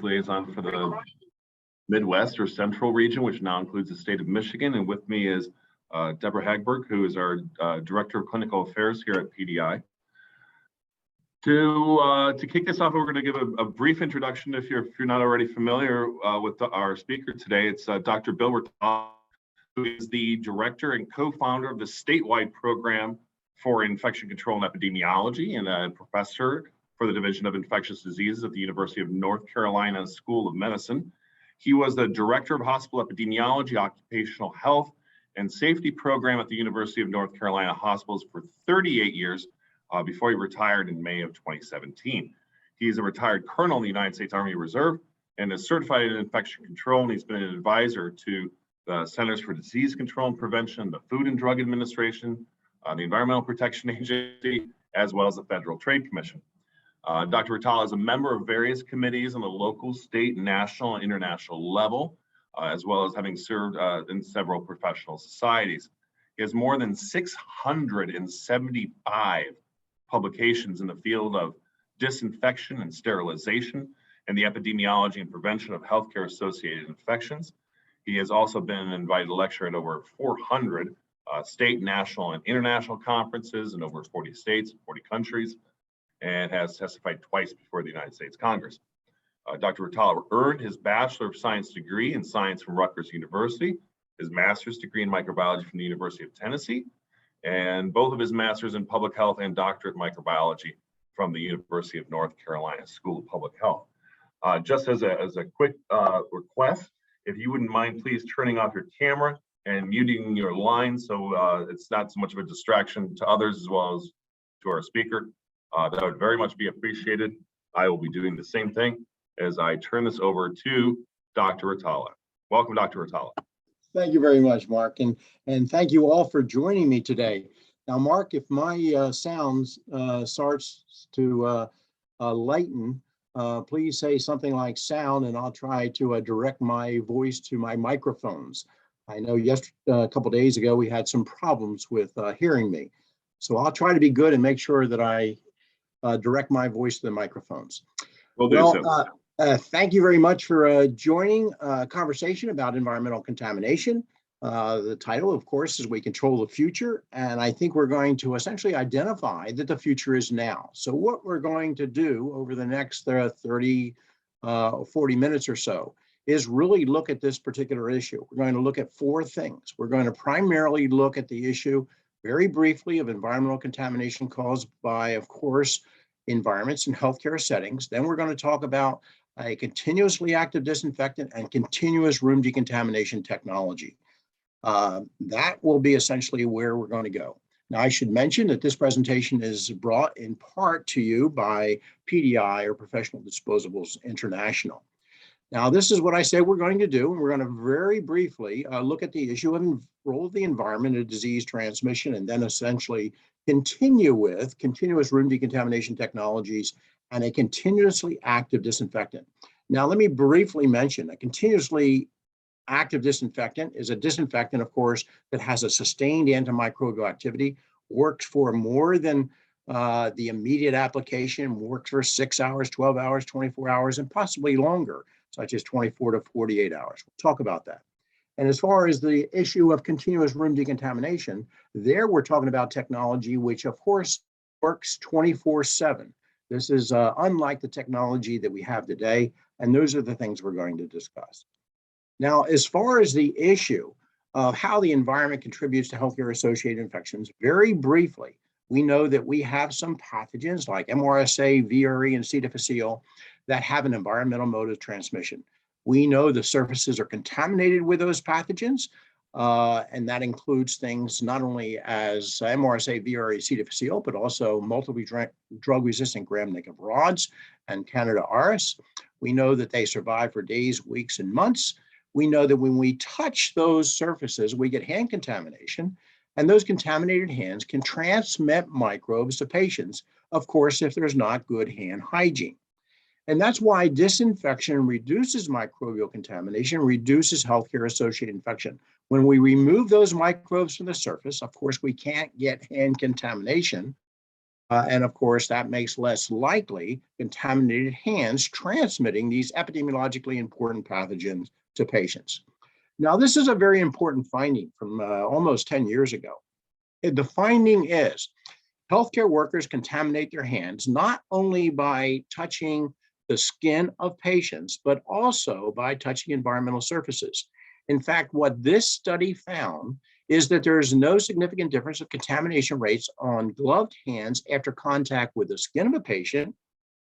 liaison for the Midwest or Central region, which now includes the state of Michigan. And with me is Deborah Hagberg, who is our Director of Clinical Affairs here at PDI. To kick this off, we're going to give a brief introduction if you're not already familiar with our speaker today. It's Dr. Bill Rutala, who is the director and co-founder of the statewide program for infection control and epidemiology and a professor for the Division of Infectious Diseases at the University of North Carolina School of Medicine. He was the director of hospital epidemiology, occupational health, and safety program at the University of North Carolina Hospitals for 38 years before he retired in May of 2017. He's a retired colonel in the United States Army Reserve and is certified in infection control, and he's been an advisor to the Centers for Disease Control and Prevention, the Food and Drug Administration, the Environmental Protection Agency, as well as the Federal Trade Commission. Dr. Rutala is a member of various committees on the local, state, national, and international level, as well as having served in several professional societies. He has more than 675 publications in the field of disinfection and sterilization and the epidemiology and prevention of healthcare-associated infections. He has also been an invited lecturer at over 400 state, national, and international conferences in over 40 states, 40 countries, and has testified twice before the United States Congress. Dr. Rutala earned his Bachelor of Science degree in Science from Rutgers University, his Master's degree in Microbiology from the University of Tennessee, and both of his Masters in Public Health and Doctorate in Microbiology from the University of North Carolina School of Public Health. Just as a quick request, if you wouldn't mind please turning off your camera and muting your line so it's not so much of a distraction to others as well as to our speaker. That would very much be appreciated. I will be doing the same thing as I turn this over to Dr. Rutala. Welcome, Dr. Rutala. Thank you very much, Mark, and thank you all for joining me today. Now, Mark, if my sounds starts to lighten, please say something like sound, and I'll try to direct my voice to my microphones. I know a couple days ago we had some problems with hearing me, so I'll try to be good and make sure that I direct my voice to the microphones. Thank you very much for joining a conversation about environmental contamination. The title, of course, is We Control the Future, and I think we're going to essentially identify that the future is now. So what we're going to do over the next 30, 40 minutes or so is really look at this particular issue. We're going to look at four things. We're going to primarily look at the issue very briefly of environmental contamination caused by, of course, environments in healthcare settings. Then we're going to talk about a continuously active disinfectant and continuous room decontamination technology. That will be essentially where we're going to go. Now, I should mention that this presentation is brought in part to you by PDI, or Professional Disposables International. Now, this is what I said we're going to do, and we're going to very briefly look at the issue of role of the environment in disease transmission, and then essentially continue with continuous room decontamination technologies and a continuously active disinfectant. Now, let me briefly mention a continuously active disinfectant is a disinfectant, of course, that has a sustained antimicrobial activity, works for more than the immediate application, works for 6 hours, 12 hours, 24 hours, and possibly longer, such as 24 to 48 hours. We'll talk about that. And as far as the issue of continuous room decontamination, there we're talking about technology which, of course, works 24/7. This is unlike the technology that we have today, and those are the things we're going to discuss. Now, as far as the issue of how the environment contributes to healthcare-associated infections, very briefly, we know that we have some pathogens like MRSA, VRE, and C. difficile that have an environmental mode of transmission. We know the surfaces are contaminated with those pathogens, and that includes things not only as MRSA, VRE, C. difficile, but also multiple drug-resistant gram-negative rods and Candida auris. We know that they survive for days, weeks, and months. We know that when we touch those surfaces, we get hand contamination, and those contaminated hands can transmit microbes to patients, of course, if there's not good hand hygiene. And that's why disinfection reduces microbial contamination, reduces healthcare-associated infection. When we remove those microbes from the surface, of course, we can't get hand contamination. And of course, that makes less likely contaminated hands transmitting these epidemiologically important pathogens to patients. Now, this is a very important finding from almost 10 years ago. The finding is healthcare workers contaminate their hands not only by touching the skin of patients, but also by touching environmental surfaces. In fact, what this study found is that there is no significant difference of contamination rates on gloved hands after contact with the skin of a patient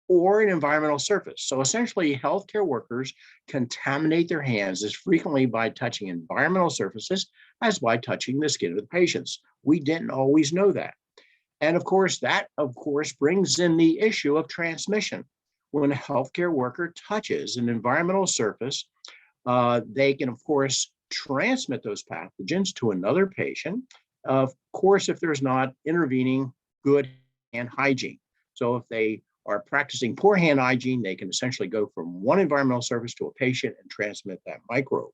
or an environmental surface. So essentially, healthcare workers contaminate their hands as frequently by touching environmental surfaces as by touching the skin of the patients. We didn't always know that. And of course, that brings in the issue of transmission. When a healthcare worker touches an environmental surface, they can, of course, transmit those pathogens to another patient, of course, if there's not intervening good hand hygiene. So if they are practicing poor hand hygiene, they can essentially go from one environmental surface to a patient and transmit that microbe.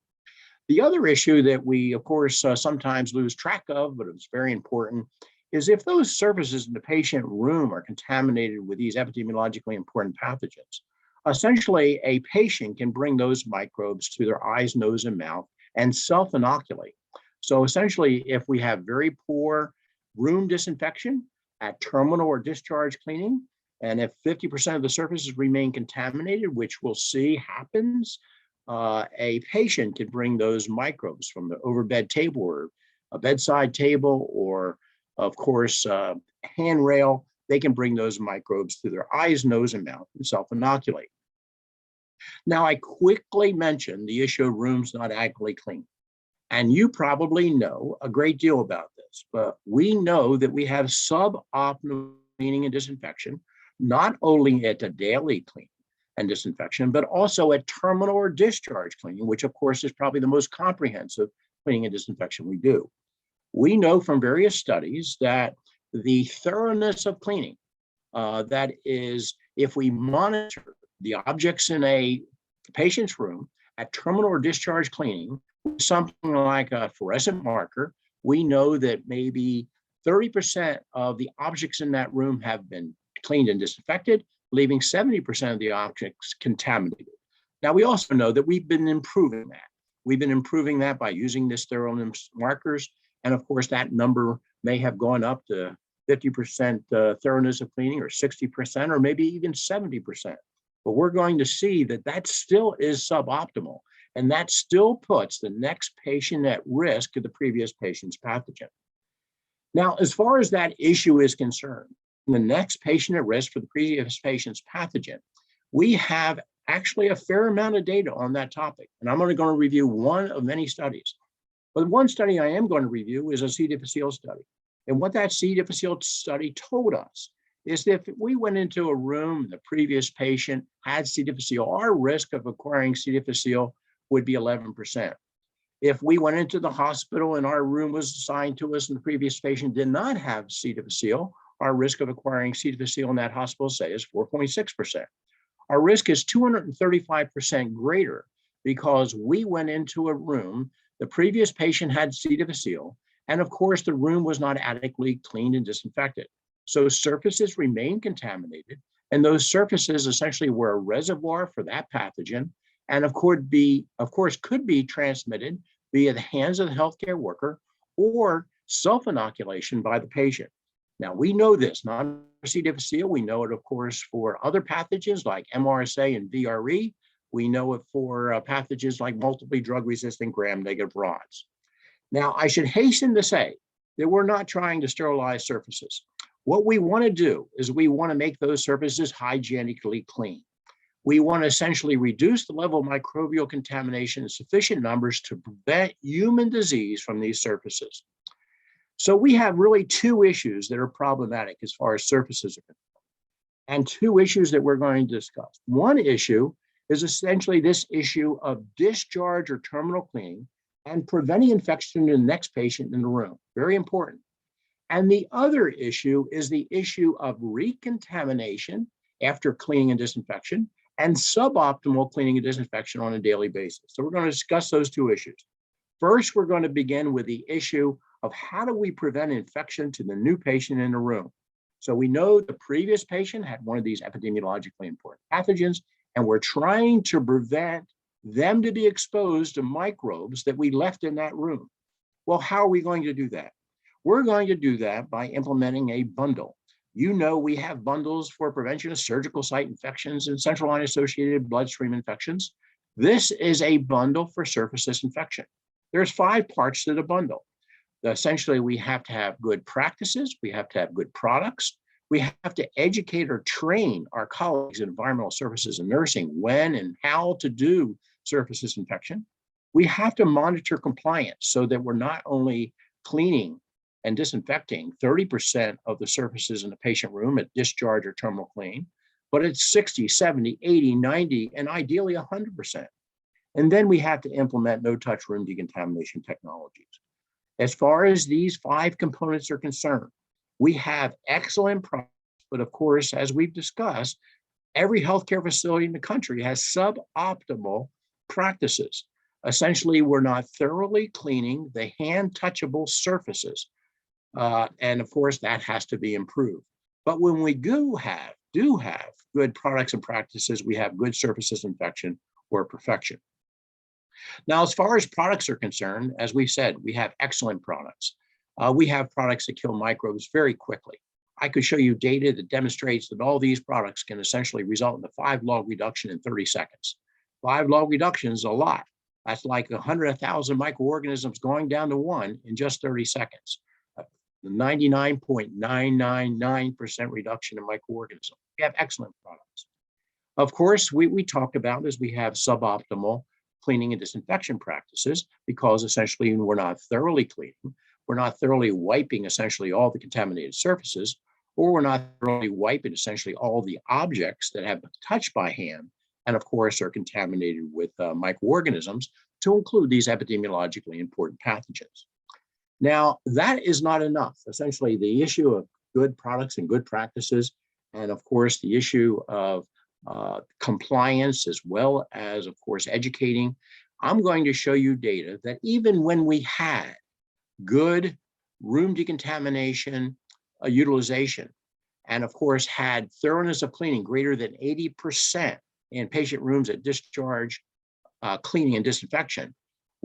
The other issue that we, of course, sometimes lose track of, but it's very important, is if those surfaces in the patient room are contaminated with these epidemiologically important pathogens, essentially a patient can bring those microbes to their eyes, nose, and mouth and self-inoculate. So essentially, if we have very poor room disinfection at terminal or discharge cleaning, and if 50% of the surfaces remain contaminated, which we'll see happens, a patient can bring those microbes from the overbed table or a bedside table or, of course, handrail. They can bring those microbes to their eyes, nose, and mouth and self-inoculate. Now, I quickly mentioned the issue of rooms not adequately cleaned. And you probably know a great deal about this, but we know that we have suboptimal cleaning and disinfection, not only at the daily cleaning and disinfection, but also at terminal or discharge cleaning, which of course is probably the most comprehensive cleaning and disinfection we do. We know from various studies that the thoroughness of cleaning, that is, if we monitor the objects in a patient's room at terminal or discharge cleaning, something like a fluorescent marker, we know that maybe 30% of the objects in that room have been cleaned and disinfected, leaving 70% of the objects contaminated. Now, we also know that we've been improving that. We've been improving that by using this thoroughness markers. And of course, that number may have gone up to 50% thoroughness of cleaning or 60% or maybe even 70%. But we're going to see that that still is suboptimal. And that still puts the next patient at risk of the previous patient's pathogen. Now, as far as that issue is concerned, the next patient at risk for the previous patient's pathogen, we have actually a fair amount of data on that topic. And I'm only going to review one of many studies. But one study I am going to review is a C. difficile study. And what that C. difficile study told us is that if we went into a room, the previous patient had C. difficile, our risk of acquiring C. difficile would be 11%. If we went into the hospital and our room was assigned to us and the previous patient did not have C. difficile, our risk of acquiring C. difficile in that hospital, say, is 4.6%. Our risk is 235% greater because we went into a room, the previous patient had C. difficile, and of course, the room was not adequately cleaned and disinfected. So surfaces remain contaminated, and those surfaces essentially were a reservoir for that pathogen, and of course could be transmitted via the hands of the healthcare worker or self-inoculation by the patient. Now, we know this, not for C. difficile, we know it, of course, for other pathogens like MRSA and VRE. We know it for pathogens like multiply drug-resistant gram-negative rods. Now, I should hasten to say that we're not trying to sterilize surfaces. What we want to do is we want to make those surfaces hygienically clean. We want to essentially reduce the level of microbial contamination in sufficient numbers to prevent human disease from these surfaces. So we have really two issues that are problematic as far as surfaces are concerned, and two issues that we're going to discuss. One issue is essentially this issue of discharge or terminal cleaning and preventing infection in the next patient in the room. Very important. And the other issue is the issue of recontamination after cleaning and disinfection and suboptimal cleaning and disinfection on a daily basis. So we're going to discuss those two issues. First, we're going to begin with the issue of how do we prevent infection to the new patient in the room. So we know the previous patient had one of these epidemiologically important pathogens, and we're trying to prevent them to be exposed to microbes that we left in that room. Well, how are we going to do that? We're going to do that by implementing a bundle. You know, we have bundles for prevention of surgical site infections and central line associated bloodstream infections. This is a bundle for surface disinfection. There's 5 parts to the bundle. Essentially, we have to have good practices, we have to have good products, we have to educate or train our colleagues in environmental services and nursing when and how to do surface disinfection. We have to monitor compliance so that we're not only cleaning and disinfecting 30% of the surfaces in the patient room at discharge or terminal clean, but it's 60, 70, 80, 90, and ideally 100%. And then we have to implement no-touch room decontamination technologies. As far as these 5 components are concerned, we have excellent products, but of course, as we've discussed, every healthcare facility in the country has suboptimal practices. Essentially, we're not thoroughly cleaning the hand-touchable surfaces. And of course, that has to be improved. But when we do have good products and practices, we have good surface disinfection or perfection. Now, as far as products are concerned, as we said, we have excellent products. We have products that kill microbes very quickly. I could show you data that demonstrates that all these products can essentially result in a 5-log reduction in 30 seconds. 5-log reduction is a lot. That's like 100,000 microorganisms going down to 1 in just 30 seconds. The 99.999% reduction in microorganisms. We have excellent products. Of course, we talked about is we have suboptimal cleaning and disinfection practices because essentially we're not thoroughly cleaning, we're not thoroughly wiping essentially all the contaminated surfaces, or we're not thoroughly wiping essentially all the objects that have been touched by hand and of course are contaminated with microorganisms, to include these epidemiologically important pathogens. Now, that is not enough. Essentially, the issue of good products and good practices, and of course, the issue of compliance, as well as, of course, educating. I'm going to show you data that even when we had good room decontamination utilization, and of course, had thoroughness of cleaning greater than 80% in patient rooms at discharge, cleaning and disinfection,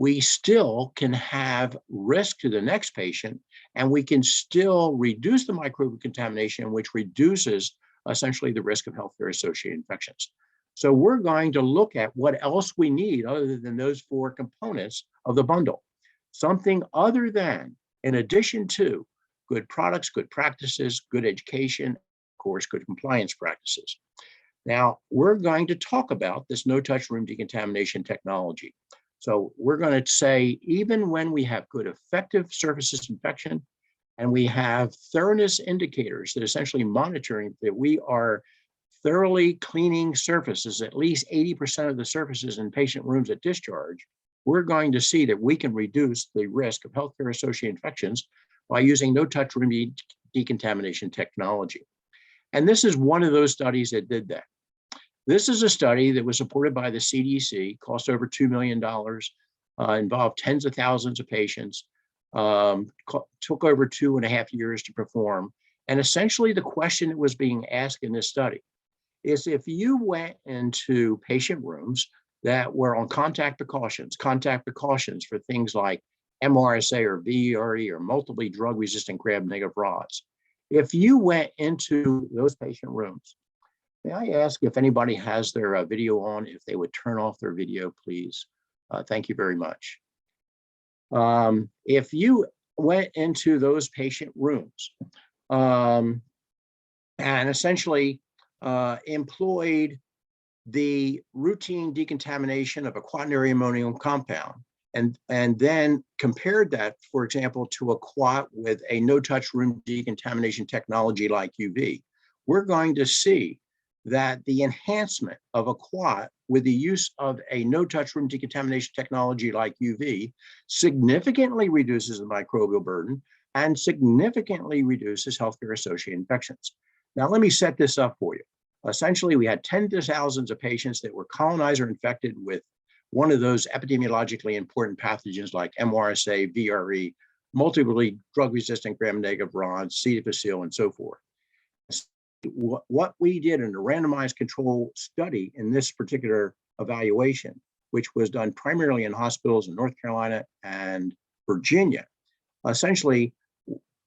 we still can have risk to the next patient, and we can still reduce the microbial contamination, which reduces essentially the risk of healthcare associated infections. So we're going to look at what else we need other than those 4 components of the bundle. Something other than, in addition to, good products, good practices, good education, of course, good compliance practices. Now, we're going to talk about this no-touch room decontamination technology. So we're going to say, even when we have good effective surface disinfection, and we have thoroughness indicators that essentially monitoring that we are thoroughly cleaning surfaces, at least 80% of the surfaces in patient rooms at discharge, we're going to see that we can reduce the risk of healthcare associated infections by using no-touch room decontamination technology. And this is one of those studies that did that. This is a study that was supported by the CDC, cost over $2 million, involved tens of thousands of patients, took over 2.5 years to perform. And essentially the question that was being asked in this study is, if you went into patient rooms that were on contact precautions for things like MRSA or VRE or multiply drug-resistant gram-negative rods, if you went into those patient rooms, may I ask if anybody has their video on, if they would turn off their video, please? Thank you very much. If you went into those patient rooms and essentially employed the routine decontamination of a quaternary ammonium compound, and then compared that, for example, to a quat with a no-touch room decontamination technology like UV, we're going to see that the enhancement of a quat with the use of a no-touch room decontamination technology like UV significantly reduces the microbial burden and significantly reduces healthcare-associated infections. Now, let me set this up for you. Essentially, we had tens of thousands of patients that were colonizer infected with one of those epidemiologically important pathogens like MRSA, VRE, multiply drug-resistant gram-negative rods, C. difficile, and so forth. what we did in a randomized control study in this particular evaluation, which was done primarily in hospitals in North Carolina and Virginia, essentially,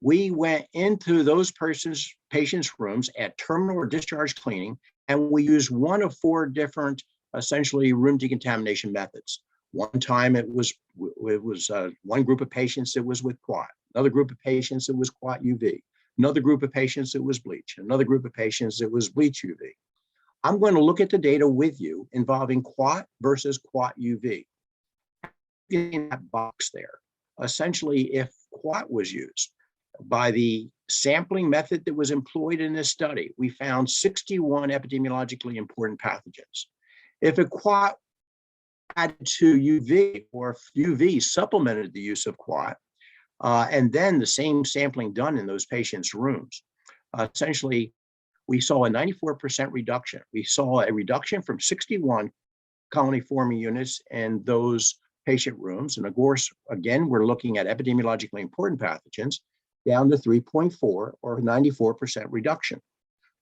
we went into those patients' rooms at terminal or discharge cleaning, and we used one of four different, essentially, room decontamination methods. One time it was one group of patients it was with quat, another group of patients it was quat UV, another group of patients it was bleach, another group of patients it was bleach UV. I'm going to look at the data with you involving quat versus quat UV. In that box there, essentially, if quat was used by the sampling method that was employed in this study, we found 61 epidemiologically important pathogens. If a quat added to UV, or if UV supplemented the use of quat, and then the same sampling done in those patients' rooms, essentially, we saw a 94% reduction. We saw a reduction from 61 colony forming units in those patient rooms. And of course, again, we're looking at epidemiologically important pathogens down to 3.4 or 94% reduction.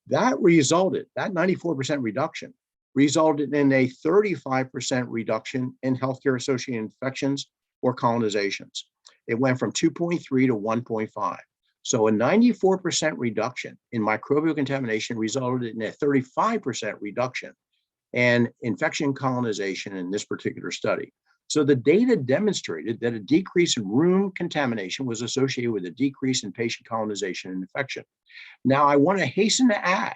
That 94% reduction resulted in a 35% reduction in healthcare associated infections or colonizations. It went from 2.3 to 1.5. So a 94% reduction in microbial contamination resulted in a 35% reduction in infection colonization in this particular study. So the data demonstrated that a decrease in room contamination was associated with a decrease in patient colonization and infection. Now, I want to hasten to add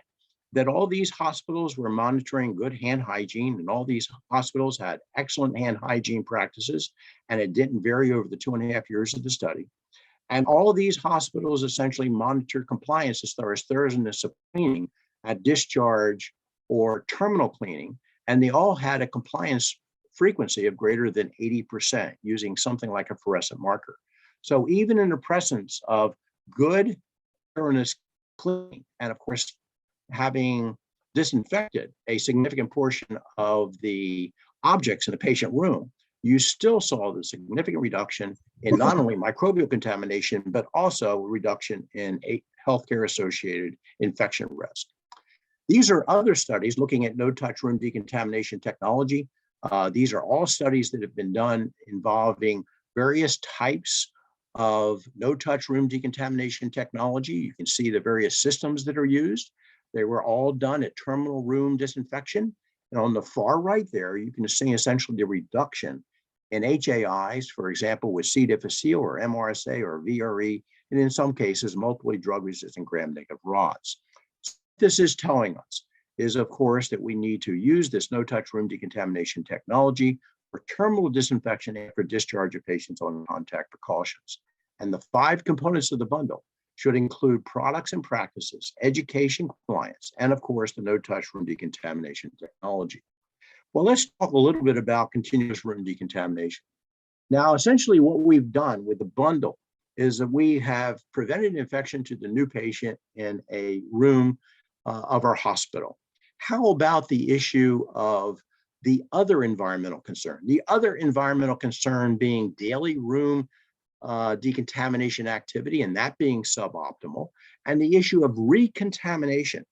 that all these hospitals were monitoring good hand hygiene, and all these hospitals had excellent hand hygiene practices, and it didn't vary over the 2.5 years of the study. And all of these hospitals essentially monitored compliance as far as thoroughness of cleaning at discharge or terminal cleaning, and they all had a compliance frequency of greater than 80% using something like a fluorescent marker. So even in the presence of good thoroughness cleaning, and of course, having disinfected a significant portion of the objects in the patient room, you still saw the significant reduction in not only microbial contamination, but also a reduction in healthcare associated infection risk. These are other studies looking at no-touch room decontamination technology. These are all studies that have been done involving various types of no-touch room decontamination technology. You can see the various systems that are used. They were all done at terminal room disinfection. And on the far right there, you can see essentially the reduction in HAIs, for example, with C. difficile or MRSA or VRE, and in some cases, multiple drug-resistant gram-negative rods. So what this is telling us is, of course, that we need to use this no-touch room decontamination technology for terminal disinfection after discharge of patients on contact precautions. And the 5 components of the bundle should include products and practices, education, compliance, and of course, the no-touch room decontamination technology. Well, let's talk a little bit about continuous room decontamination. Now, essentially what we've done with the bundle is that we have prevented infection to the new patient in a room of our hospital. How about the issue of the other environmental concern? The other environmental concern being daily room decontamination activity, and that being suboptimal, and the issue of recontamination.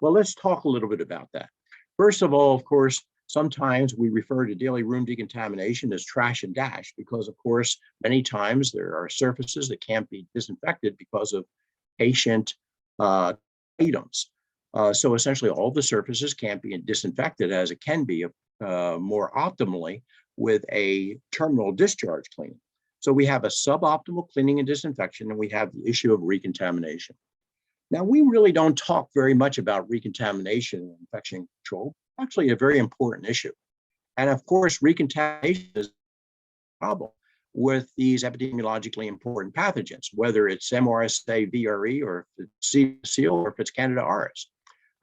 Well, let's talk a little bit about that. First of all, of course, sometimes we refer to daily room decontamination as trash and dash because, of course, many times there are surfaces that can't be disinfected because of patient items. So essentially all the surfaces can't be disinfected as it can be more optimally with a terminal discharge cleaning. So we have a suboptimal cleaning and disinfection, and we have the issue of recontamination. Now, we really don't talk very much about recontamination and infection control, actually a very important issue. And of course, recontamination is a problem with these epidemiologically important pathogens, whether it's MRSA, VRE, or if it's C. difficile, or if it's Candida auris.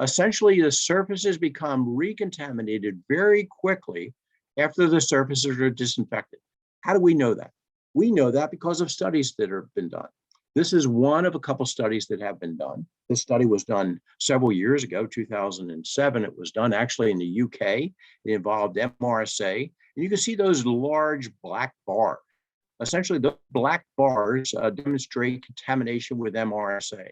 Essentially, the surfaces become recontaminated very quickly after the surfaces are disinfected. How do we know that? We know that because of studies that have been done. This is one of a couple studies that have been done. This study was done several years ago, 2007. It was done actually in the UK. It involved MRSA. And you can see those large black bars. Essentially, the black bars demonstrate contamination with MRSA.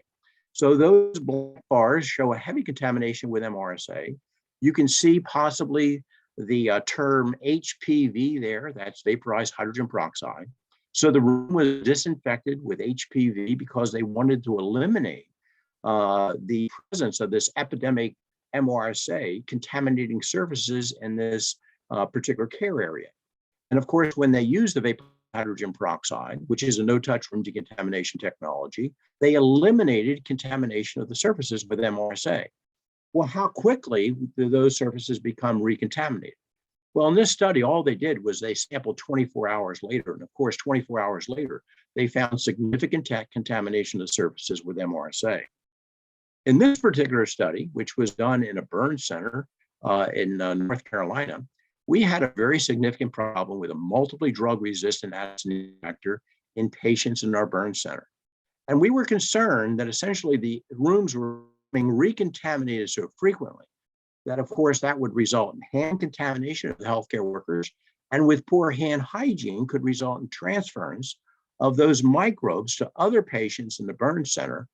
So those black bars show a heavy contamination with MRSA. You can see possibly the term HPV there, that's vaporized hydrogen peroxide. So the room was disinfected with HPV because they wanted to eliminate the presence of this epidemic MRSA contaminating surfaces in this particular care area. And of course, when they use the vapor hydrogen peroxide, which is a no-touch room decontamination technology, they eliminated contamination of the surfaces with MRSA. Well, how quickly do those surfaces become recontaminated? Well, in this study, all they did was they sampled 24 hours later. And of course, 24 hours later, they found significant contamination of surfaces with MRSA. In this particular study, which was done in a burn center in North Carolina, we had a very significant problem with a multiply drug-resistant Acinetobacter in patients in our burn center. And we were concerned that essentially the rooms were being recontaminated so frequently that, of course, that would result in hand contamination of the healthcare workers, and with poor hand hygiene could result in transference of those microbes to other patients in the burn center,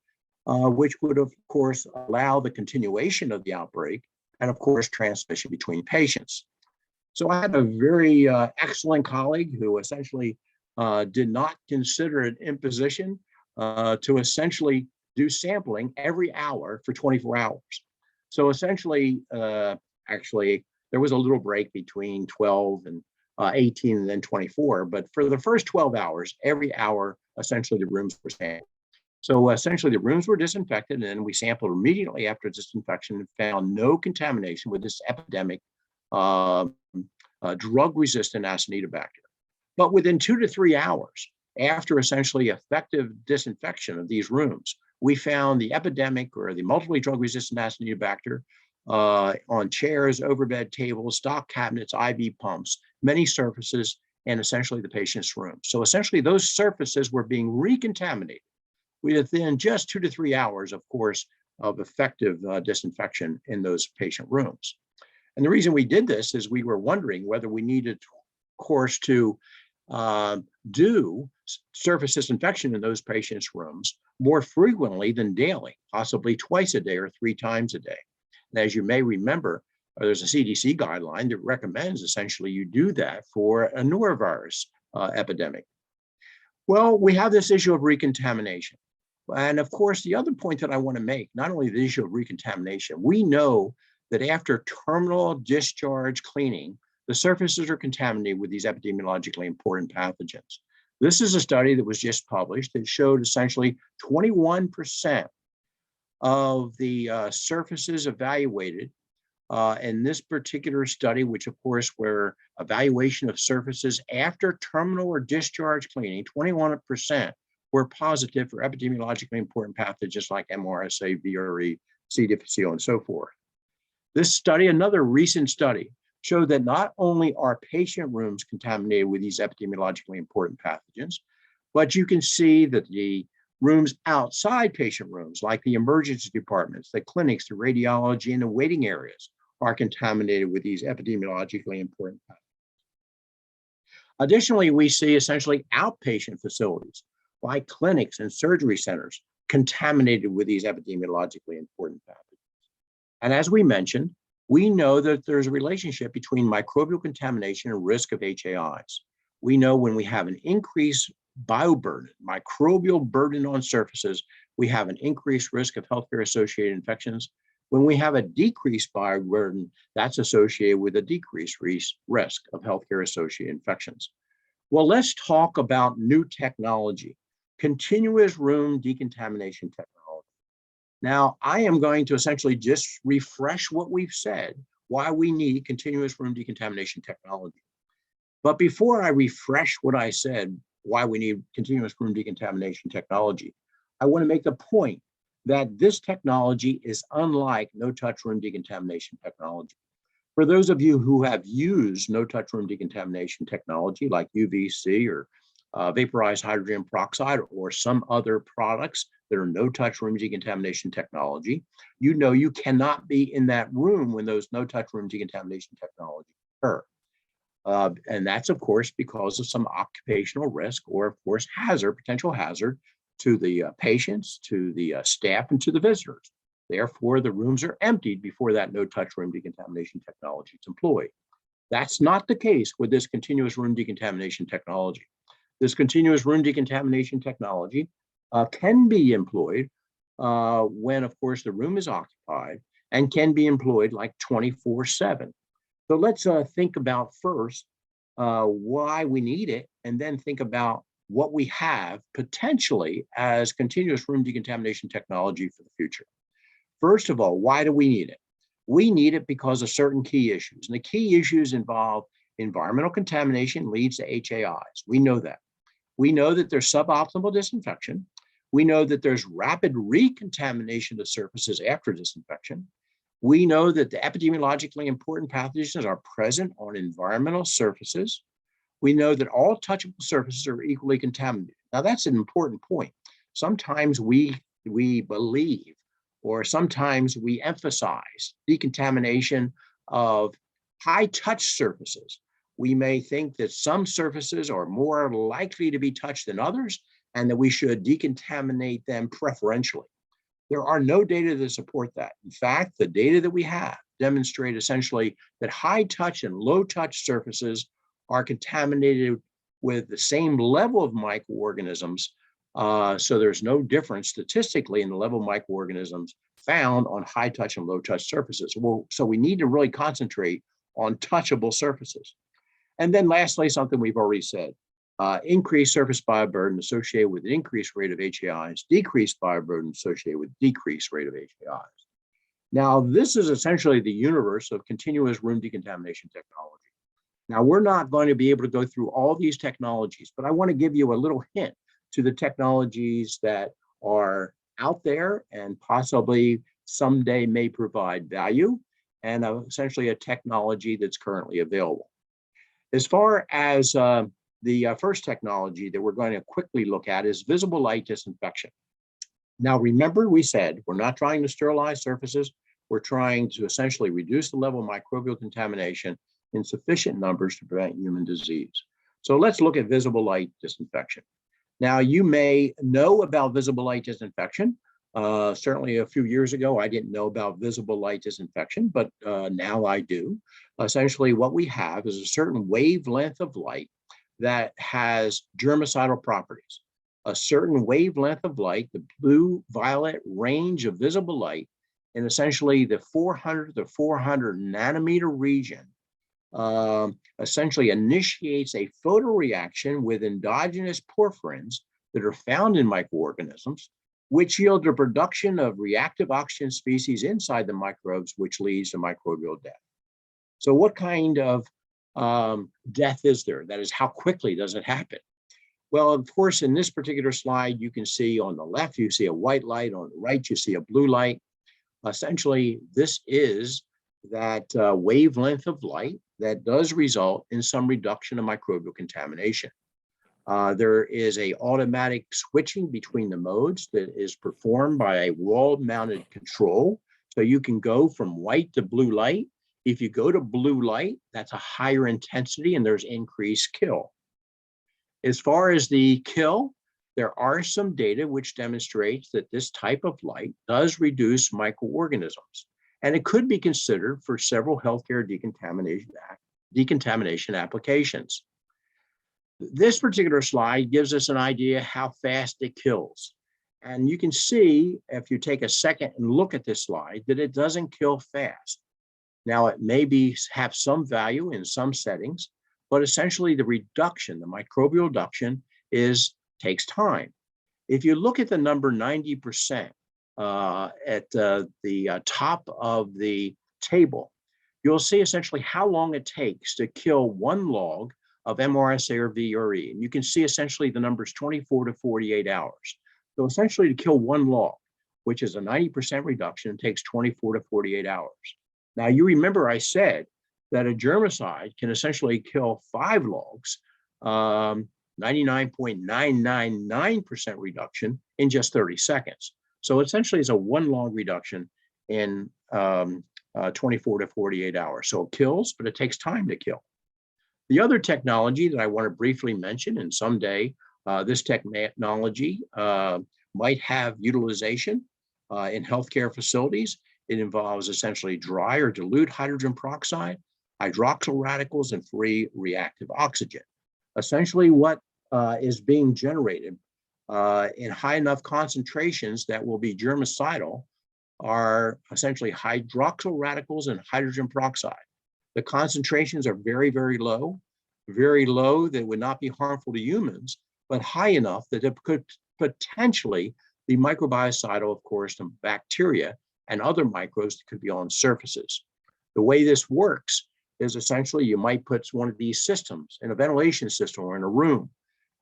which would, of course, allow the continuation of the outbreak and, of course, transmission between patients. So I had a very excellent colleague who essentially did not consider it imposition to essentially do sampling every hour for 24 hours. So essentially, actually, there was a little break between 12 and 18 and then 24, but for the first 12 hours, every hour, essentially the rooms were sampled. So essentially the rooms were disinfected, and then we sampled immediately after disinfection and found no contamination with this epidemic drug-resistant Acinetobacter. But within 2 to 3 hours, after essentially effective disinfection of these rooms, we found the epidemic or the multiply drug-resistant Acinetobacter on chairs, overbed tables, stock cabinets, IV pumps, many surfaces, and essentially the patient's room. So essentially those surfaces were being recontaminated within just 2 to 3 hours, of course, of effective disinfection in those patient rooms. And the reason we did this is we were wondering whether we needed, of course, to do surface disinfection in those patients' rooms more frequently than daily, possibly twice a day or 3 times a day. And as you may remember, there's a CDC guideline that recommends essentially you do that for a norovirus epidemic. Well, we have this issue of recontamination. And of course, the other point that I want to make, not only the issue of recontamination, we know that after terminal discharge cleaning, the surfaces are contaminated with these epidemiologically important pathogens. This is a study that was just published that showed essentially 21% of the surfaces evaluated in this particular study, which of course were evaluation of surfaces after terminal or discharge cleaning, 21% were positive for epidemiologically important pathogens like MRSA, VRE, C. difficile, and so forth. This study, another recent study, showed that not only are patient rooms contaminated with these epidemiologically important pathogens, but you can see that the rooms outside patient rooms, like the emergency departments, the clinics, the radiology, and the waiting areas, are contaminated with these epidemiologically important pathogens. Additionally, we see essentially outpatient facilities, like clinics and surgery centers, contaminated with these epidemiologically important pathogens. And as we mentioned, we know that there's a relationship between microbial contamination and risk of HAIs. We know when we have an increased bioburden, microbial burden on surfaces, we have an increased risk of healthcare-associated infections. When we have a decreased bioburden, that's associated with a decreased risk of healthcare-associated infections. Well, let's talk about new technology, continuous room decontamination technology. Now, I am going to essentially just refresh what we've said, why we need continuous room decontamination technology. But before I refresh what I said, why we need continuous room decontamination technology, I want to make the point that this technology is unlike no-touch room decontamination technology. For those of you who have used no-touch room decontamination technology like UVC or vaporized hydrogen peroxide or some other products that are no-touch room decontamination technology, you know you cannot be in that room when those no-touch room decontamination technologies occur. And that's, of course, because of some occupational risk or, of course, hazard, potential hazard to the patients, to the staff, and to the visitors. Therefore, the rooms are emptied before that no-touch room decontamination technology is employed. That's not the case with this continuous room decontamination technology. This continuous room decontamination technology can be employed when, of course, the room is occupied and can be employed like 24/7. So let's think about first why we need it, and then think about what we have potentially as continuous room decontamination technology for the future. First of all, why do we need it? We need it because of certain key issues. And the key issues involve environmental contamination leads to HAIs. We know that. We know that there's suboptimal disinfection. We know that there's rapid recontamination of surfaces after disinfection. We know that the epidemiologically important pathogens are present on environmental surfaces. We know that all touchable surfaces are equally contaminated. Now, that's an important point. Sometimes we believe, or sometimes we emphasize decontamination of high-touch surfaces. We may think that some surfaces are more likely to be touched than others, and that we should decontaminate them preferentially. There are no data that support that. In fact, the data that we have demonstrate essentially that high-touch and low-touch surfaces are contaminated with the same level of microorganisms. So there's no difference statistically in the level of microorganisms found on high-touch and low-touch surfaces. Well, so we need to really concentrate on touchable surfaces. And then lastly, something we've already said, increased surface bioburden associated with an increased rate of HAIs, decreased bioburden associated with decreased rate of HAIs. Now, this is essentially the universe of continuous room decontamination technology. Now, we're not going to be able to go through all these technologies, but I want to give you a little hint to the technologies that are out there and possibly someday may provide value, and essentially a technology that's currently available. As far as the first technology that we're going to quickly look at is visible light disinfection. Now, remember, we said we're not trying to sterilize surfaces. We're trying to essentially reduce the level of microbial contamination in sufficient numbers to prevent human disease. So let's look at visible light disinfection. Now, you may know about visible light disinfection. Certainly a few years ago, I didn't know about visible light disinfection, but now I do. Essentially, what we have is a certain wavelength of light that has germicidal properties. A certain wavelength of light, the blue-violet range of visible light, in essentially the 400 to 400 nanometer region, essentially initiates a photoreaction with endogenous porphyrins that are found in microorganisms, which yield the production of reactive oxygen species inside the microbes, which leads to microbial death. So what kind of death is there? That is, how quickly does it happen? Well, of course, in this particular slide, you can see on the left, you see a white light. On the right, you see a blue light. Essentially, this is that wavelength of light that does result in some reduction of microbial contamination. There is an automatic switching between the modes that is performed by a wall-mounted control. So you can go from white to blue light. If you go to blue light, that's a higher intensity and there's increased kill. As far as the kill, there are some data which demonstrates that this type of light does reduce microorganisms, and it could be considered for several healthcare decontamination applications. This particular slide gives us an idea how fast it kills. And you can see, if you take a second and look at this slide, that it doesn't kill fast. Now, it may have some value in some settings, but essentially the reduction, the microbial reduction, takes time. If you look at the number 90% at the top of the table, you'll see essentially how long it takes to kill 1 log of MRSA or VRE. And you can see essentially the numbers 24 to 48 hours. So essentially to kill 1 log, which is a 90% reduction, takes 24 to 48 hours. Now, you remember I said that a germicide can essentially kill 5 logs, 99.999% reduction in just 30 seconds. So essentially it's a 1 log reduction in 24 to 48 hours. So it kills, but it takes time to kill. The other technology that I want to briefly mention, and someday This technology might have utilization in healthcare facilities. It involves essentially dry or dilute hydrogen peroxide, hydroxyl radicals, and free reactive oxygen. Essentially, what is being generated in high enough concentrations that will be germicidal are essentially hydroxyl radicals and hydrogen peroxide. The concentrations are very, very low that would not be harmful to humans, but high enough that it could potentially be microbiocidal, of course, to bacteria and other microbes that could be on surfaces. The way this works is essentially you might put one of these systems in a ventilation system or in a room.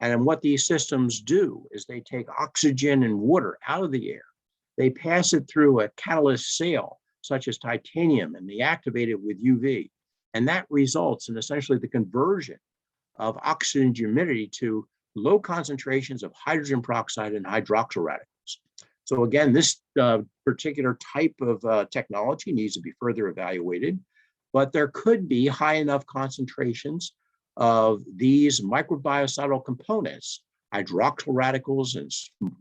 And what these systems do is they take oxygen and water out of the air. They pass it through a catalyst cell, such as titanium, and they activate it with UV. And that results in essentially the conversion of oxygen humidity to low concentrations of hydrogen peroxide and hydroxyl radicals. So again, this particular type of technology needs to be further evaluated, but there could be high enough concentrations of these microbiocidal components, hydroxyl radicals, and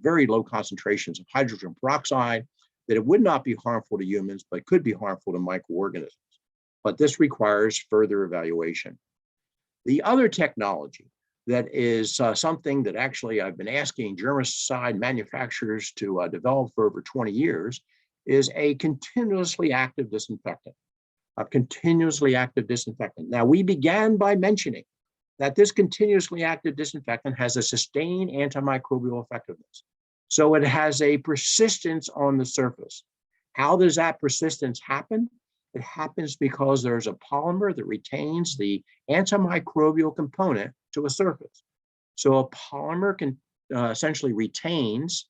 very low concentrations of hydrogen peroxide, that it would not be harmful to humans, but could be harmful to microorganisms. But this requires further evaluation. The other technology that is something that actually I've been asking germicide manufacturers to develop for over 20 years is a continuously active disinfectant. A continuously active disinfectant. Now, we began by mentioning that this continuously active disinfectant has a sustained antimicrobial effectiveness. So it has a persistence on the surface. How does that persistence happen? It happens because there's a polymer that retains the antimicrobial component to a surface. So a polymer can essentially retains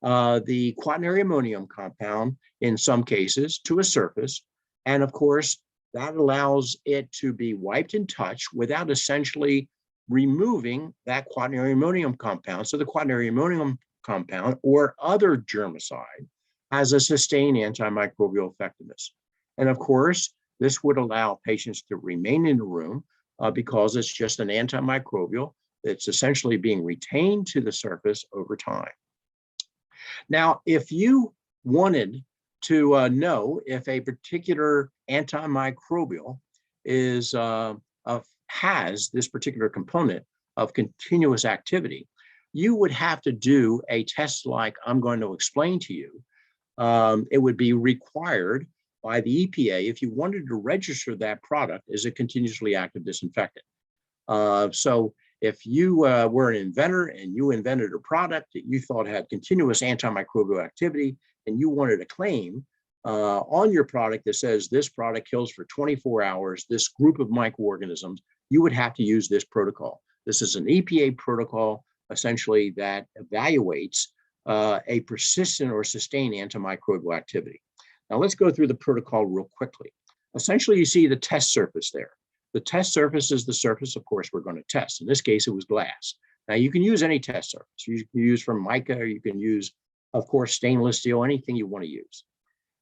the quaternary ammonium compound in some cases to a surface. And of course, that allows it to be wiped and touched without essentially removing that quaternary ammonium compound. So the quaternary ammonium compound or other germicide has a sustained antimicrobial effectiveness. And of course, this would allow patients to remain in the room because it's just an antimicrobial that's essentially being retained to the surface over time. Now, if you wanted to know if a particular antimicrobial is has this particular component of continuous activity, you would have to do a test like I'm going to explain to you. It would be required by the EPA if you wanted to register that product as a continuously active disinfectant. So if you were an inventor and you invented a product that you thought had continuous antimicrobial activity, and you wanted a claim on your product that says this product kills for 24 hours, this group of microorganisms, you would have to use this protocol. This is an EPA protocol, essentially, that evaluates a persistent or sustained antimicrobial activity. Now let's go through the protocol real quickly. Essentially, you see the test surface there. The test surface is the surface, of course, we're going to test. In this case, it was glass. Now you can use any test surface. You can use from mica, or you can use, of course, stainless steel, anything you want to use.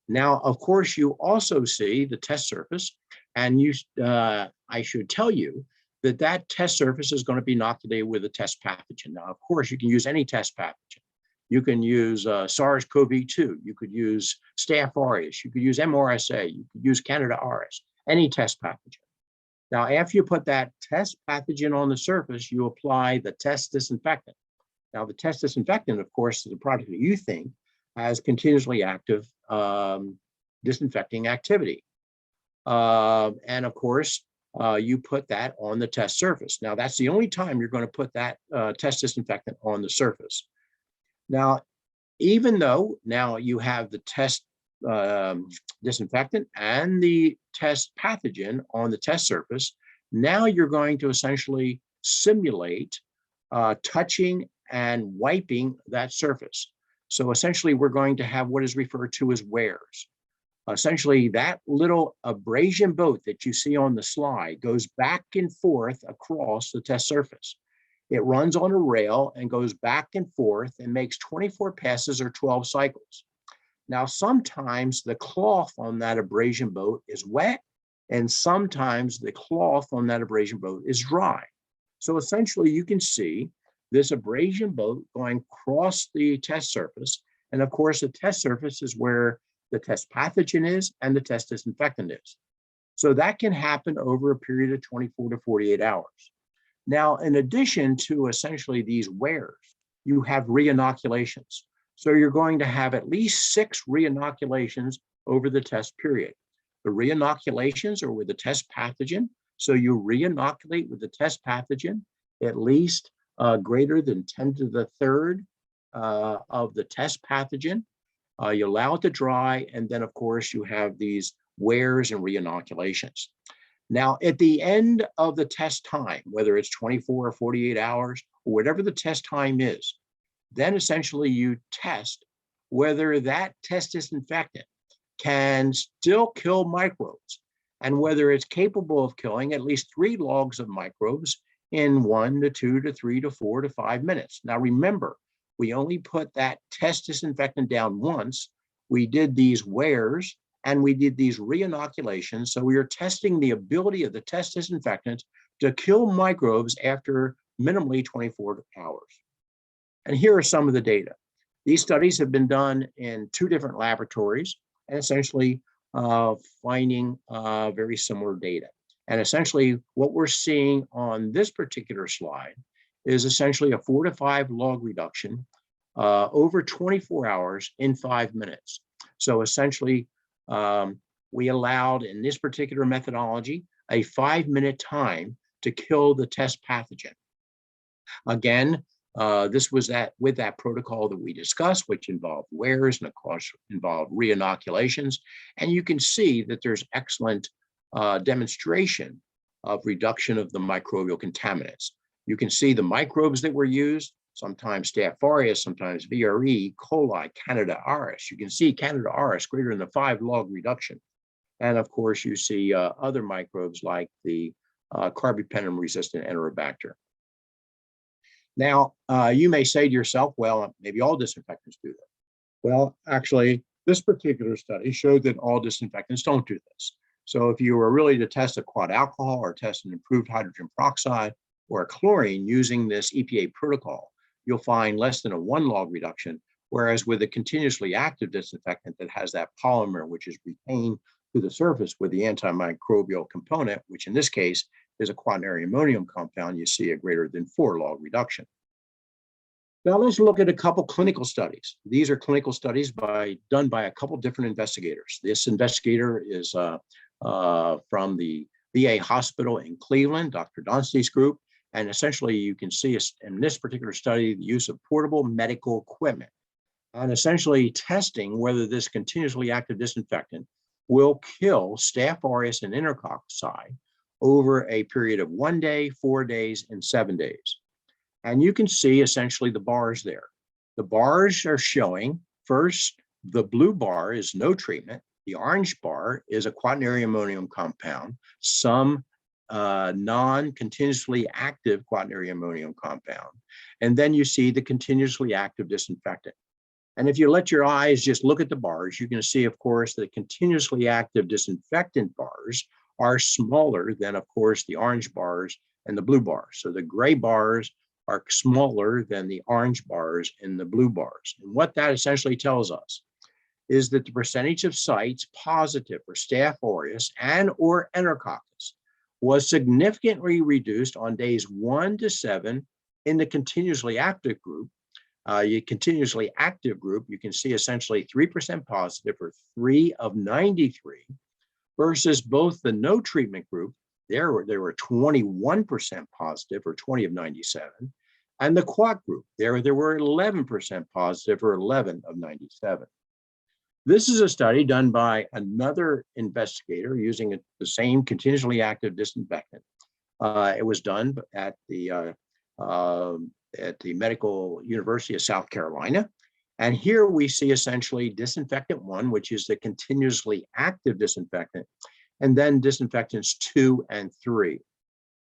Now, of course, you also see the test surface, and I should tell you that that test surface is going to be inoculated with a test pathogen. Now, of course, you can use any test pathogen. You can use SARS-CoV-2. You could use Staph aureus. You could use MRSA. You could use Candida auris, any test pathogen. Now, after you put that test pathogen on the surface, you apply the test disinfectant. Now, the test disinfectant, of course, is a product that you think has continuously active disinfecting activity. And of course, you put that on the test surface. Now, that's the only time you're going to put that test disinfectant on the surface. Now, even though now you have the test disinfectant and the test pathogen on the test surface, now you're going to essentially simulate touching and wiping that surface. So essentially, we're going to have what is referred to as wears. Essentially, that little abrasion boat that you see on the slide goes back and forth across the test surface. It runs on a rail and goes back and forth and makes 24 passes or 12 cycles. Now, sometimes the cloth on that abrasion boat is wet, and sometimes the cloth on that abrasion boat is dry. So essentially, you can see this abrasion boat going across the test surface. And of course, the test surface is where the test pathogen is and the test disinfectant is. So that can happen over a period of 24 to 48 hours. Now, in addition to essentially these wears, you have re-inoculations. So you're going to have at least 6 re-inoculations over the test period. The re-inoculations are with the test pathogen. So you re-inoculate with the test pathogen at least greater than 10 to the third of the test pathogen. You allow it to dry, and then of course you have these wears and re-inoculations. Now, at the end of the test time, whether it's 24 or 48 hours, or whatever the test time is, then essentially you test whether that test disinfectant can still kill microbes and whether it's capable of killing at least 3 logs of microbes in 1 to 2 to 3 to 4 to 5 minutes. Now, remember, we only put that test disinfectant down once. We did these wears and we did these re-inoculations. So we are testing the ability of the test disinfectant to kill microbes after minimally 24 hours. And here are some of the data. These studies have been done in 2 different laboratories and essentially finding very similar data. And essentially what we're seeing on this particular slide is essentially a 4 to 5 log reduction over 24 hours in 5 minutes. So essentially we allowed in this particular methodology a 5-minute time to kill the test pathogen. Again, this was with that protocol that we discussed, which involved wears and of course involved re-inoculations. And you can see that there's excellent demonstration of reduction of the microbial contaminants. You can see the microbes that were used, sometimes Staph aureus, sometimes VRE, coli, Candida auris. You can see Candida auris greater than the 5 log reduction. And of course, you see other microbes like the carbapenem-resistant Enterobacter. Now, you may say to yourself, well, maybe all disinfectants do that. Well, actually, this particular study showed that all disinfectants don't do this. So if you were really to test a quad alcohol or test an improved hydrogen peroxide or a chlorine using this EPA protocol, you'll find less than a 1 log reduction, whereas with a continuously active disinfectant that has that polymer, which is retained to the surface with the antimicrobial component, which in this case is a quaternary ammonium compound, you see a greater than 4 log reduction. Now let's look at a couple clinical studies. These are clinical studies done by a couple different investigators. This investigator is from the VA hospital in Cleveland, Dr. Donstey's group. And essentially you can see in this particular study, the use of portable medical equipment and essentially testing whether this continuously active disinfectant will kill Staph aureus and enterococci over a period of 1 day, 4 days, and 7 days. And you can see essentially the bars there. The bars are showing first, the blue bar is no treatment. The orange bar is a quaternary ammonium compound, some non-continuously active quaternary ammonium compound. And then you see the continuously active disinfectant. And if you let your eyes just look at the bars, you can see, of course, the continuously active disinfectant bars are smaller than, of course, the orange bars and the blue bars. So the gray bars are smaller than the orange bars and the blue bars. And what that essentially tells us is that the percentage of sites positive for Staph aureus and or Enterococcus was significantly reduced on days 1 to 7 in the continuously active group. You can see essentially 3% positive or 3 of 93 versus both the no treatment group, there were 21% positive or 20 of 97, and the quat group, there were 11% positive or 11 of 97. This is a study done by another investigator using the same continuously active disinfectant. It was done at the Medical University of South Carolina. And here we see essentially disinfectant 1, which is the continuously active disinfectant, and then disinfectants 2 and 3.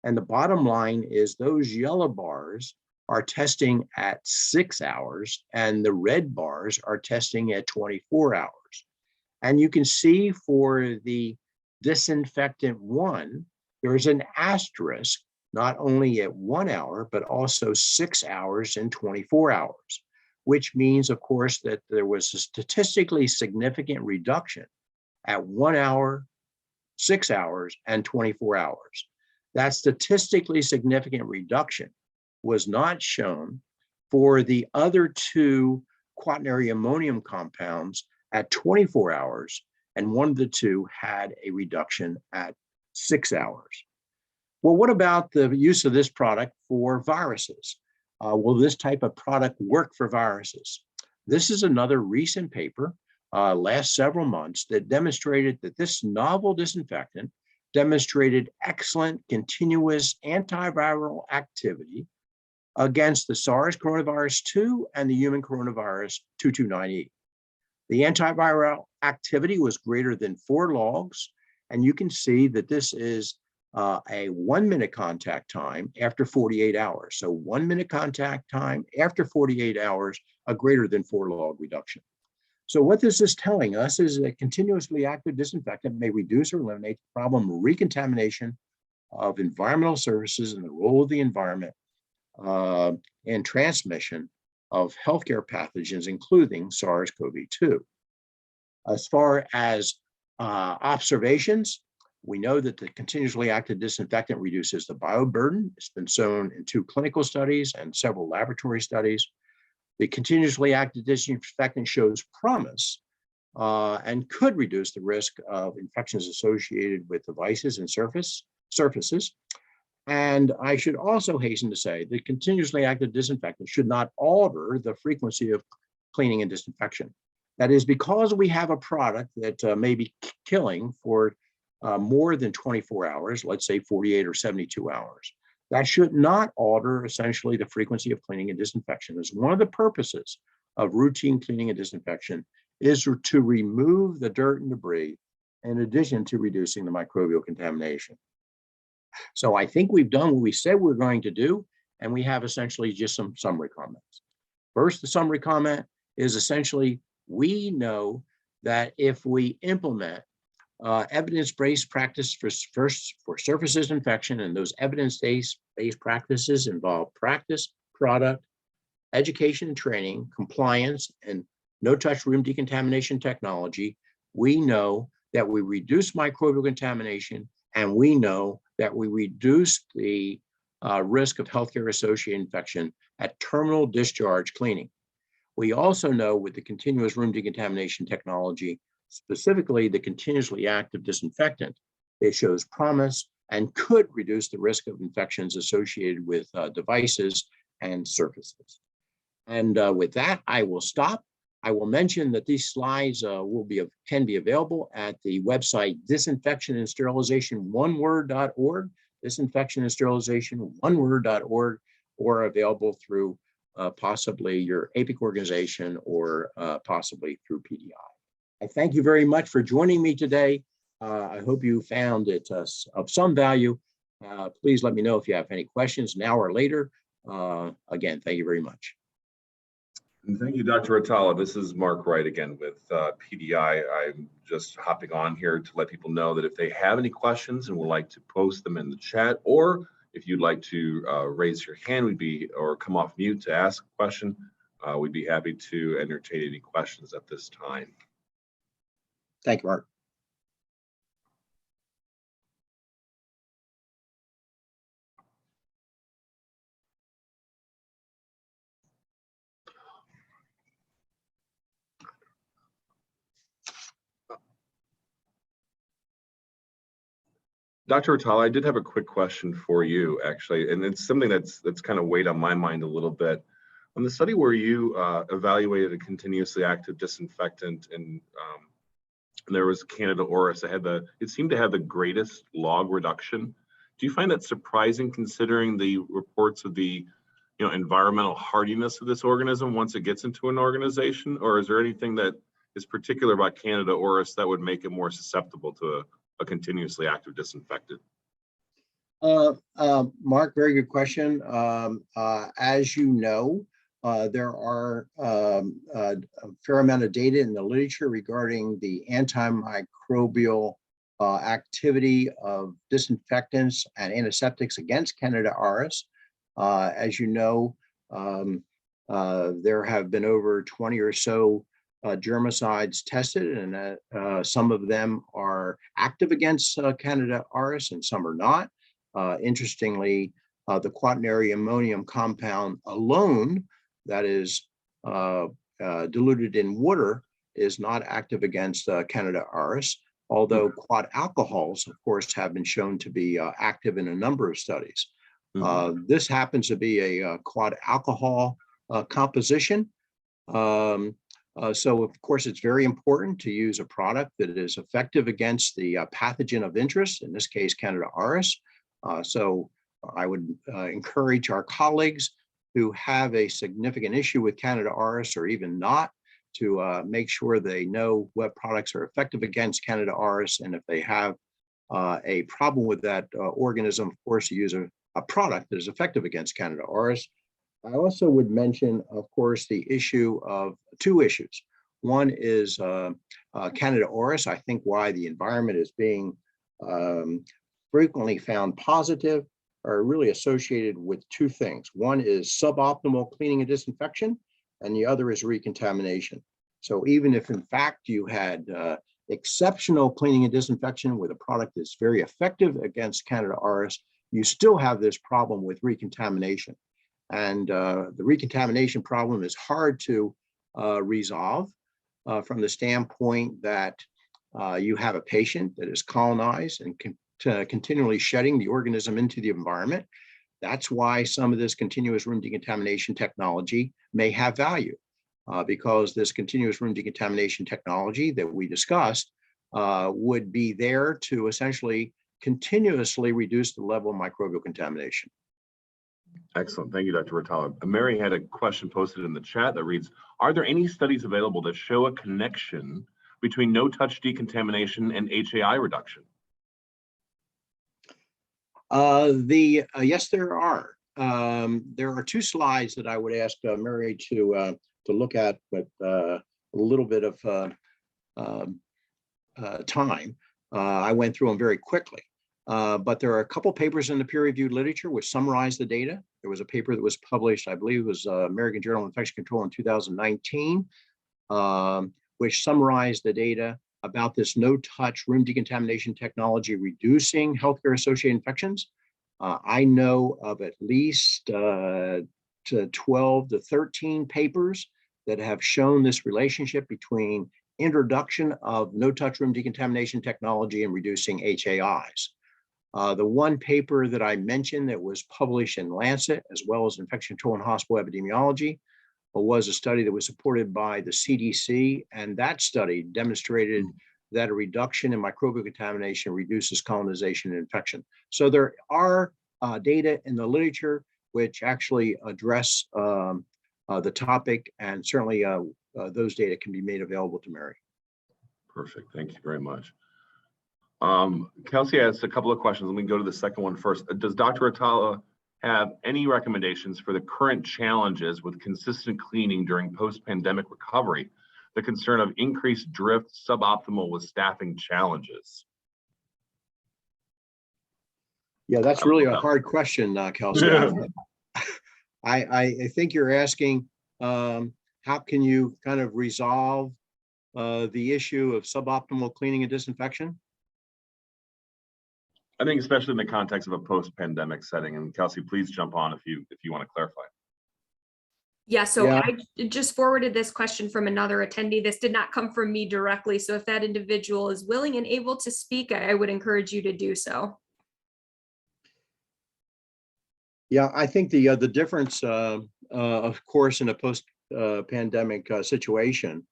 And the bottom line is those yellow bars are testing at 6 hours and the red bars are testing at 24 hours. And you can see for the disinfectant 1, there's an asterisk not only at 1 hour, but also 6 hours and 24 hours, which means, of course, that there was a statistically significant reduction at 1 hour, 6 hours, and 24 hours. That statistically significant reduction was not shown for the other two quaternary ammonium compounds at 24 hours, and one of the two had a reduction at 6 hours. Well, what about the use of this product for viruses? Will this type of product work for viruses? This is another recent paper, last several months, that demonstrated that this novel disinfectant demonstrated excellent continuous antiviral activity against the SARS coronavirus 2 and the human coronavirus 229E. The antiviral activity was greater than 4 logs, and you can see that this is a 1-minute contact time after 48 hours. So 1-minute contact time after 48 hours, a greater than 4 log reduction. So what this is telling us is that continuously active disinfectant may reduce or eliminate the problem of recontamination of environmental surfaces and the role of the environment and transmission of healthcare pathogens, including SARS-CoV-2. As far as observations, we know that the continuously active disinfectant reduces the bioburden. It's been shown in 2 clinical studies and several laboratory studies. The continuously active disinfectant shows promise and could reduce the risk of infections associated with devices and surfaces. And I should also hasten to say that continuously active disinfectant should not alter the frequency of cleaning and disinfection. That is, because we have a product that may be killing for more than 24 hours, let's say 48 or 72 hours, that should not alter essentially the frequency of cleaning and disinfection. As one of the purposes of routine cleaning and disinfection is to remove the dirt and debris, in addition to reducing the microbial contamination. So I think we've done what we said we're going to do, and we have essentially just some summary comments. First, the summary comment is essentially, we know that if we implement evidence-based practice for surface disinfection, and those evidence-based practices involve practice, product, education and training, compliance, and no-touch room decontamination technology, we know that we reduce microbial contamination, and we know that we reduce the risk of healthcare-associated infection at terminal discharge cleaning. We also know with the continuous room decontamination technology, specifically the continuously active disinfectant, it shows promise and could reduce the risk of infections associated with devices and surfaces. And with that, I will stop. I will mention that these slides can be available at the website disinfection and sterilization oneword.org, disinfection and sterilization oneword.org, or available through possibly your APIC organization or possibly through PDI. I thank you very much for joining me today. I hope you found it of some value. Please let me know if you have any questions now or later. Again, thank you very much. And thank you, Dr. Rutala. This is Mark Wright again with PDI. I'm just hopping on here to let people know that if they have any questions and would like to post them in the chat, or if you'd like to raise your hand, or come off mute to ask a question, we'd be happy to entertain any questions at this time. Thank you, Mark. Dr. Rutala, I did have a quick question for you, actually, and it's something that's kind of weighed on my mind a little bit. On the study where you evaluated a continuously active disinfectant, and there was Candida auris, it seemed to have the greatest log reduction. Do you find that surprising, considering the reports of the environmental hardiness of this organism once it gets into an organization, or is there anything that is particular about Candida auris that would make it more susceptible to a continuously active disinfectant? Mark, very good question. As you know, there are a fair amount of data in the literature regarding the antimicrobial activity of disinfectants and antiseptics against Candida auris. As you know, there have been over 20 or so germicides tested, and some of them are active against Candida auris and some are not. Interestingly, the quaternary ammonium compound alone, that is diluted in water, is not active against Candida auris, although quat alcohols, of course, have been shown to be active in a number of studies. This happens to be a quat alcohol composition. So, of course, it's very important to use a product that is effective against the pathogen of interest, in this case, Candida auris. So I would encourage our colleagues who have a significant issue with Candida auris or even not to make sure they know what products are effective against Candida auris. And if they have a problem with that organism, of course, to use a product that is effective against Candida auris. I also would mention, of course, the issue of two issues. One is Candida auris. I think why the environment is being frequently found positive are really associated with two things. One is suboptimal cleaning and disinfection, and the other is recontamination. So even if in fact you had exceptional cleaning and disinfection with a product that's very effective against Candida auris, you still have this problem with recontamination. And the recontamination problem is hard to resolve from the standpoint that you have a patient that is colonized and continually shedding the organism into the environment. That's why some of this continuous room decontamination technology may have value, because this continuous room decontamination technology that we discussed would be there to essentially continuously reduce the level of microbial contamination. Excellent. Thank you, Dr. Rutala. Mary had a question posted in the chat that reads, are there any studies available that show a connection between no-touch decontamination and HAI reduction? Yes, there are. There are two slides that I would ask Mary to look at with a little bit of time. I went through them very quickly. But there are a couple papers in the peer-reviewed literature which summarize the data. There was a paper that was published, I believe it was American Journal of Infection Control in 2019, which summarized the data about this no-touch room decontamination technology reducing healthcare-associated infections. I know of at least 12 to 13 papers that have shown this relationship between introduction of no-touch room decontamination technology and reducing HAIs. The one paper that I mentioned that was published in Lancet, as well as Infection Control and Hospital Epidemiology, was a study that was supported by the CDC, and that study demonstrated that a reduction in microbial contamination reduces colonization and infection. So there are data in the literature which actually address the topic, and certainly those data can be made available to Mary. Perfect. Thank you very much. Kelsey asked a couple of questions. Let me go to the second one first. Does Dr. Rutala have any recommendations for the current challenges with consistent cleaning during post-pandemic recovery, the concern of increased drift, suboptimal with staffing challenges? Yeah, that's really a hard question, Kelsey. I think you're asking how can you kind of resolve the issue of suboptimal cleaning and disinfection? I think especially in the context of a post-pandemic setting, and Kelsey, please jump on if you want to clarify. Yeah, so I just forwarded this question from another attendee. This did not come from me directly. So if that individual is willing and able to speak, I would encourage you to do so. Yeah, I think the difference, of course, in a post-pandemic situation,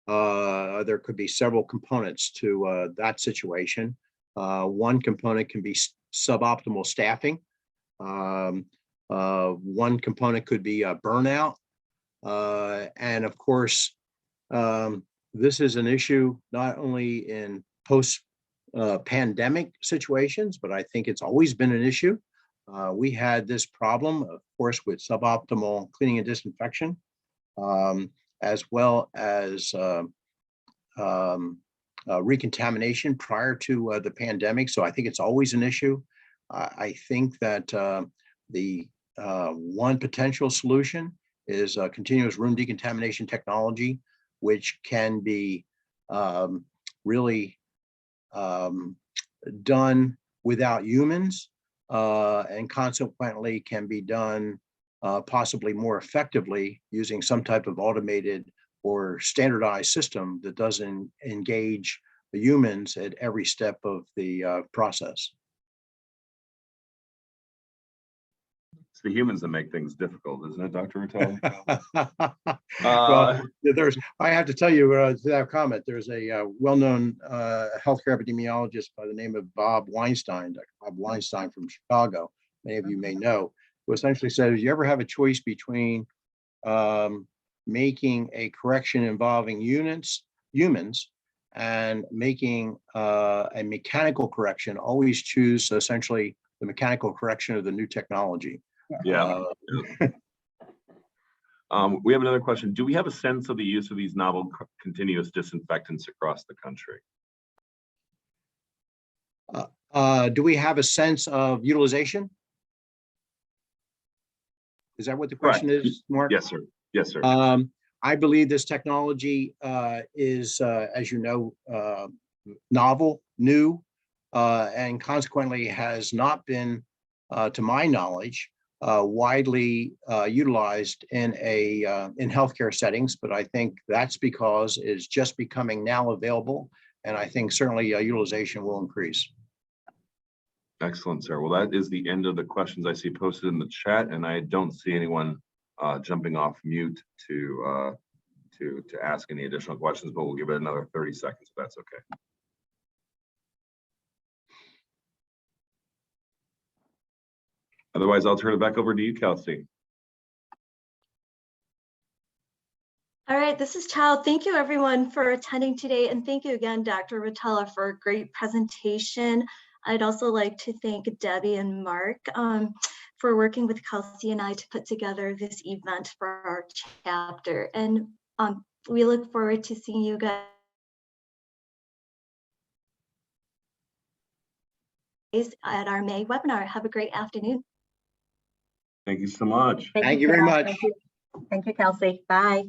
there could be several components to that situation. One component can be suboptimal staffing. One component could be burnout. And of course, this is an issue not only in post-pandemic situations, but I think it's always been an issue. We had this problem, of course, with suboptimal cleaning and disinfection, as well as recontamination prior to the pandemic. So I think it's always an issue. I think that the one potential solution is continuous room decontamination technology, which can be really done without humans and consequently can be done possibly more effectively using some type of automated or standardized system that doesn't engage the humans at every step of the process. It's the humans that make things difficult, isn't it, Dr. Rutala? Well, I have to tell you to that comment, there's a well-known healthcare epidemiologist by the name of Bob Weinstein, Dr. Bob Weinstein from Chicago, many of you may know, who essentially said, if you ever have a choice between making a correction involving humans and making a mechanical correction, always choose essentially the mechanical correction of the new technology. Yeah. We have another question. Do we have a sense of the use of these novel continuous disinfectants across the country? Do we have a sense of utilization? Is that what the question is, Mark? Yes, sir. Yes, sir. I believe this technology is, as you know, novel, new, and consequently has not been, to my knowledge, widely utilized in healthcare settings. But I think that's because it's just becoming now available, and I think certainly utilization will increase. Excellent, sir. Well, that is the end of the questions I see posted in the chat, and I don't see anyone jumping off mute to ask any additional questions, but we'll give it another 30 seconds if that's okay. Otherwise, I'll turn it back over to you, Kelsey. All right, this is Child. Thank you everyone for attending today. And thank you again, Dr. Rutala, for a great presentation. I'd also like to thank Debbie and Mark for working with Kelsey and I to put together this event for our chapter. And we look forward to seeing you guys at our May webinar. Have a great afternoon. Thank you so much. Thank you very much. Thank you, Kelsey. Bye.